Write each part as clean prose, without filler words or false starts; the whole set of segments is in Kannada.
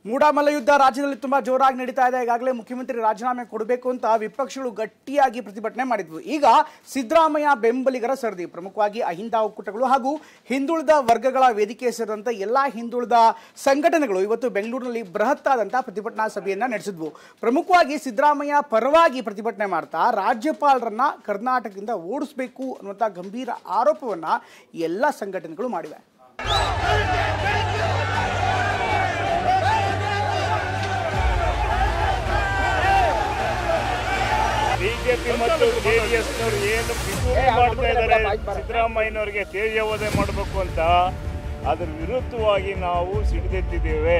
ಮೂಡಾಮಲ್ಲ ಯುದ್ಧ ರಾಜ್ಯದಲ್ಲಿ ತುಂಬಾ ಜೋರಾಗಿ ನಡೀತಾ ಇದೆ. ಈಗಾಗಲೇ ಮುಖ್ಯಮಂತ್ರಿ ರಾಜೀನಾಮೆ ಕೊಡಬೇಕು ಅಂತ ವಿಪಕ್ಷಗಳು ಗಟ್ಟಿಯಾಗಿ ಪ್ರತಿಭಟನೆ ಮಾಡಿದ್ವು. ಈಗ ಸಿದ್ದರಾಮಯ್ಯ ಬೆಂಬಲಿಗರ ಸರದಿ, ಪ್ರಮುಖವಾಗಿ ಅಹಿಂದ ಒಕ್ಕೂಟಗಳು ಹಾಗೂ ಹಿಂದುಳಿದ ವರ್ಗಗಳ ವೇದಿಕೆ ಸೇರಿದಂತೆ ಎಲ್ಲಾ ಹಿಂದುಳಿದ ಸಂಘಟನೆಗಳು ಇವತ್ತು ಬೆಂಗಳೂರಿನಲ್ಲಿ ಬೃಹತ್ತಾದಂತಹ ಪ್ರತಿಭಟನಾ ಸಭೆಯನ್ನ ನಡೆಸಿದ್ವು. ಪ್ರಮುಖವಾಗಿ ಸಿದ್ದರಾಮಯ್ಯ ಪರವಾಗಿ ಪ್ರತಿಭಟನೆ ಮಾಡ್ತಾ ರಾಜ್ಯಪಾಲರನ್ನ ಕರ್ನಾಟಕದಿಂದ ಓಡಿಸಬೇಕು ಅನ್ನುವಂಥ ಗಂಭೀರ ಆರೋಪವನ್ನ ಎಲ್ಲ ಸಂಘಟನೆಗಳು ಮಾಡಿವೆ. ಬಿಜೆಪಿ ಮತ್ತು ಜೆಡಿಎಸ್ನವರು ಏನು ಪಿತೂರಿ ಮಾಡ್ತಾ ಇದ್ದಾರೆ, ಸಿದ್ದರಾಮಯ್ಯನವರಿಗೆ ತೇಜೋವಧೆ ಮಾಡಬೇಕು ಅಂತ, ಅದರ ವಿರುದ್ಧವಾಗಿ ನಾವು ಸಿಡಿದೆದ್ದಿದ್ದೇವೆ.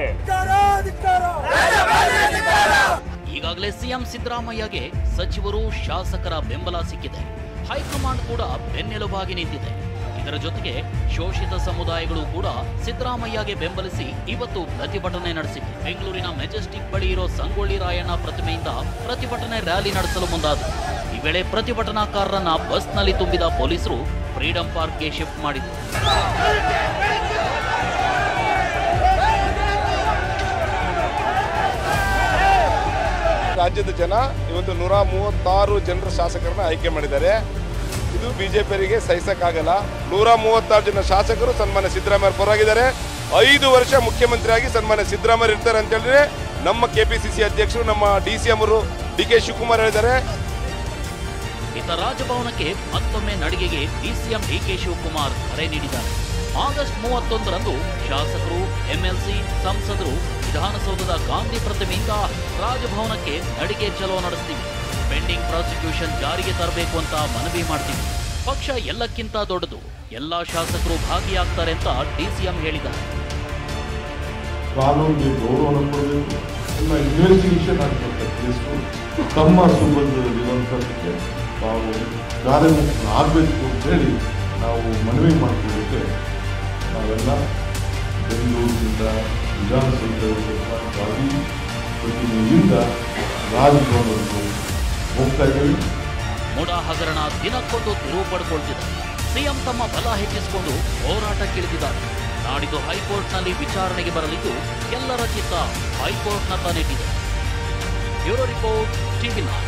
ಈಗಾಗಲೇ ಸಿಎಂ ಸಿದ್ದರಾಮಯ್ಯಗೆ ಸಚಿವರು ಶಾಸಕರ ಬೆಂಬಲ ಸಿಕ್ಕಿದೆ. ಹೈಕಮಾಂಡ್ ಕೂಡ ಬೆನ್ನೆಲುಬಾಗಿ ನಿಂತಿದೆ. ಇದರ ಜೊತೆಗೆ ಶೋಷಿತ ಸಮುದಾಯಗಳು ಕೂಡ ಸಿದ್ದರಾಮಯ್ಯಗೆ ಬೆಂಬಲಿಸಿ ಇವತ್ತು ಪ್ರತಿಭಟನೆ ನಡೆಸಿವೆ. ಬೆಂಗಳೂರಿನ ಮೆಜೆಸ್ಟಿಕ್ ಬಳಿ ಇರೋ ಸಂಗೊಳ್ಳಿ ರಾಯಣ್ಣ ಪ್ರತಿಮೆಯಿಂದ ಪ್ರತಿಭಟನೆ ರ್ಯಾಲಿ ನಡೆಸಲು ಮುಂದಾದರು. ಈ ವೇಳೆ ಪ್ರತಿಭಟನಾಕಾರರನ್ನ ಬಸ್ನಲ್ಲಿ ತುಂಬಿದ ಪೊಲೀಸರು ಫ್ರೀಡಂ ಪಾರ್ಕ್ಗೆ ಶಿಫ್ಟ್ ಮಾಡಿದರು. ರಾಜ್ಯದ ಜನ ಇವತ್ತು 136 ಜನರ ಶಾಸಕರನ್ನ ಆಯ್ಕೆ ಮಾಡಿದ್ದಾರೆ. ಇದು ಬಿಜೆಪಿಯವರಿಗೆ ಸಹಿಸಕ್ಕಾಗಲ್ಲ. 136 ಜನ ಶಾಸಕರು ಸನ್ಮಾನ್ಯ ಸಿದ್ದರಾಮಯ್ಯ ಪರವಾಗಿದ್ದಾರೆ. 5 ವರ್ಷ ಮುಖ್ಯಮಂತ್ರಿಯಾಗಿ ಸನ್ಮಾನ್ಯ ಸಿದ್ದರಾಮಯ್ಯ ಇರ್ತಾರೆ ಅಂತ ಹೇಳಿದ್ರೆ ನಮ್ಮ ಕೆಪಿಸಿಸಿ ಅಧ್ಯಕ್ಷರು, ನಮ್ಮ ಡಿಸಿಎಂ ಅವರು ಡಿ.ಕೆ. ಶಿವಕುಮಾರ್ ಹೇಳಿದ್ದಾರೆ. ಇತ್ತ ರಾಜಭವನಕ್ಕೆ ಮತ್ತೊಮ್ಮೆ ನಡಿಗೆಗೆ ಡಿಸಿಎಂ ಡಿ.ಕೆ. ಶಿವಕುಮಾರ್ ಕರೆ ನೀಡಿದ್ದಾರೆ. ಆಗಸ್ಟ್ 31ರಂದು ಶಾಸಕರು, ಎಂಎಲ್ಸಿ, ಸಂಸದರು ವಿಧಾನಸೌಧದ ಗಾಂಧಿ ಪ್ರತಿಮೆಯಿಂದ ರಾಜಭವನಕ್ಕೆ ನಡಿಗೆ ಚಲೋ ನಡೆಸ್ತೀವಿ. ಪೆಂಡಿಂಗ್ ಪ್ರಾಸಿಕ್ಯೂಷನ್ ಜಾರಿಗೆ ತರಬೇಕು ಅಂತ ಮನವಿ ಮಾಡ್ತೀವಿ. ಪಕ್ಷ ಎಲ್ಲಕ್ಕಿಂತ ದೊಡ್ಡದು, ಎಲ್ಲಾ ಶಾಸಕರು ಭಾಗಿಯಾಗ್ತಾರೆ ಅಂತ ಡಿಸಿಎಂ ಹೇಳಿದ್ದಾರೆ. ಕಾನೂನಿಗೆ ಗೌರವ ಕೊಡಬೇಕು, ಎಲ್ಲ ಇನ್ವೆಸ್ಟಿಗೇಷನ್ ಆಗಬೇಕು, ತಮ್ಮ ಸುಬಂಧದಲ್ಲಿರುವಂಥದ್ದಕ್ಕೆ ನಾವು ಕಾರ್ಯಮುಖರಾಗಬೇಕು ಅಂತೇಳಿ ನಾವು ಮನವಿ ಮಾಡಿಕೊಳ್ಳೋಕ್ಕೆ ನಾವೆಲ್ಲ ಬೆಂಗಳೂರಿನಿಂದ ವಿಧಾನಸೌಧದಿಂದ ಗಾಂಧಿ ಪ್ರತಿಮೆಯಿಂದ ರಾಜಭವನವರೆಗೂ ಹೋಗ್ತಾ ಇದ್ದೀವಿ. ಮೂಡಾ ಹಗರಣ ದಿನಕ್ಕೊಂದು ತಿರುವು ಪಡ್ಕೊಳ್ತಿದೆ. ಸಿಎಂ ತಮ್ಮ ಬಲ ಹೆಚ್ಚಿಸಿಕೊಂಡು ಹೋರಾಟಕ್ಕಿಳಿದಿದ್ದಾರೆ. ನಾಡಿದ್ದು ಹೈಕೋರ್ಟ್ನಲ್ಲಿ ವಿಚಾರಣೆಗೆ ಬರಲಿದ್ದು ಎಲ್ಲರ ಚಿತ್ತ ಹೈಕೋರ್ಟ್ನತ್ತ ನೆಟ್ಟಿದೆ. Bureau report, ಟಿವಿ9.